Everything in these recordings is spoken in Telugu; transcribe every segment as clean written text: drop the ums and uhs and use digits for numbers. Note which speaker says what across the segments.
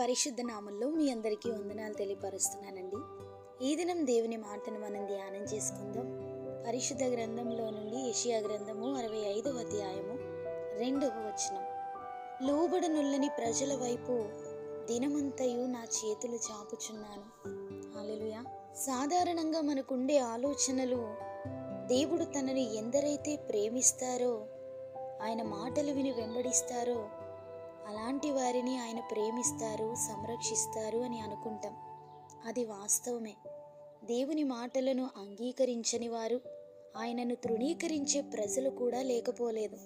Speaker 1: పరిశుద్ధ నామంలో మీ అందరికీ వందనాలు తెలియపరుస్తున్నానండి. ఈ దినం దేవుని మాటను మనం ధ్యానం చేసుకుందాం. పరిశుద్ధ గ్రంథంలో నుండి యెషయా గ్రంథము 65వ అధ్యాయము 2వ వచనం. లోబడనుల్లని ప్రజల వైపు దినమంతయు నా చేతులు చాపుచున్నాను. హల్లెలూయా. సాధారణంగా మనకుండే ఆలోచనలు, దేవుడు తనని ఎందరైతే ప్రేమిస్తారో, ఆయన మాటలు విని వెంబడిస్తారో అలాంటి వారిని ఆయన ప్రేమిస్తారు, సంరక్షిస్తారు అని అనుకుంటాం. అది వాస్తవమే. దేవుని మాటలను అంగీకరించని వారు, ఆయనను తృణీకరించే ప్రజలు కూడా లేకపోలేదు.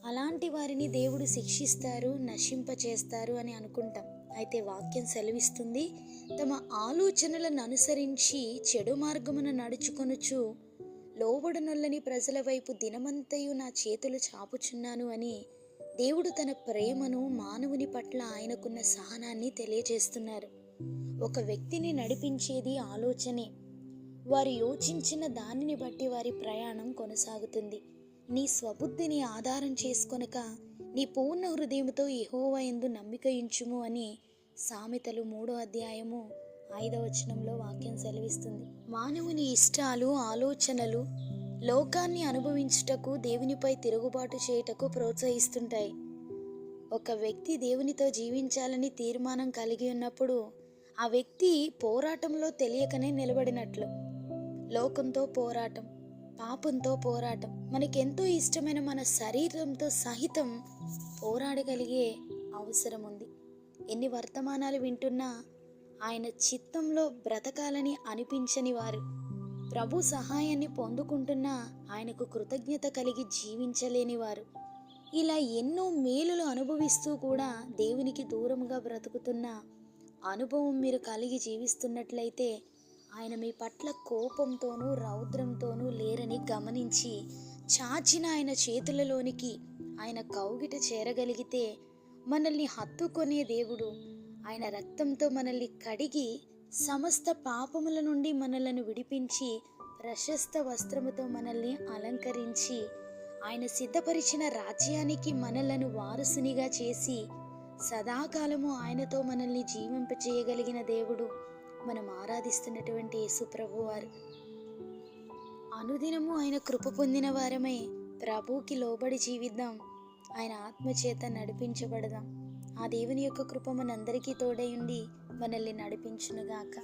Speaker 1: అలాంటి వారిని దేవుడు శిక్షిస్తారు, నశింపచేస్తారు అని అనుకుంటాం. అయితే వాక్యం సెలవిస్తుంది, తమ ఆలోచనలను అనుసరించి చెడు మార్గమున నడుచుకొనుచు లోబడనొల్లని ప్రజల వైపు దినమంతయు నా చేతులు చాపుచున్నాను అని దేవుడు తన ప్రేమను, మానవుని పట్ల ఆయనకున్న సహనాన్ని తెలియజేస్తున్నారు. ఒక వ్యక్తిని నడిపించేది ఆలోచనే. వారు యోచించిన దానిని బట్టి వారి ప్రయాణం కొనసాగుతుంది. నీ స్వబుద్ధిని ఆధారం చేసుకొనక నీ పూర్ణ హృదయముతో యెహోవా యందు నమ్మిక ఉంచుము అని సామెతలు 3వ అధ్యాయము 5వ వచనంలో వాక్యం సెలవిస్తుంది. మానవుని ఇష్టాలు, ఆలోచనలు లోకాన్ని అనుభవించుటకు, దేవునిపై తిరుగుబాటు చేయుటకు ప్రోత్సహిస్తుంటాయి. ఒక వ్యక్తి దేవునితో జీవించాలని తీర్మానం కలిగి ఉన్నప్పుడు ఆ వ్యక్తి పోరాటంలో తెలియకనే నిలబడినట్లు. లోకంతో పోరాటం, పాపంతో పోరాటం, మనకెంతో ఇష్టమైన మన శరీరంతో సహితం పోరాడగలిగే అవసరం ఉంది. ఎన్ని వర్తమానాలు వింటున్నా ఆయన చిత్తంలో బ్రతకాలని అనిపించని వారు, ప్రభు సహాయాన్ని పొందుకుంటున్నా ఆయనకు కృతజ్ఞత కలిగి జీవించలేని వారు, ఇలా ఎన్నో మేలులు అనుభవిస్తూ కూడా దేవునికి దూరంగా బ్రతుకుతున్న అనుభవం మీరు కలిగి జీవిస్తున్నట్లయితే ఆయన మీ పట్ల కోపంతోనూ రౌద్రంతోనూ లేరని గమనించి చాచిన ఆయన చేతులలోనికి, ఆయన కౌగిట చేరగలిగితే మనల్ని హత్తుకొనే దేవుడు, ఆయన రక్తంతో మనల్ని కడిగి సమస్త పాపముల నుండి మనలను విడిపించి ప్రశస్త వస్త్రముతో మనల్ని అలంకరించి ఆయన సిద్ధపరిచిన రాజ్యానికి మనలను వారసునిగా చేసి సదాకాలము ఆయనతో మనల్ని జీవింపచేయగలిగిన దేవుడు మనం ఆరాధిస్తున్నటువంటి యేసు ప్రభువారు. అనుదినము ఆయన కృప పొందిన వారమై ప్రభువుకి లోబడి జీవిద్దాం. ఆయన ఆత్మచేత నడిపించబడదాం. ఆ దేవుని యొక్క కృప మనందరికీ తోడై ఉండి మనల్ని నడిపించునుగాక.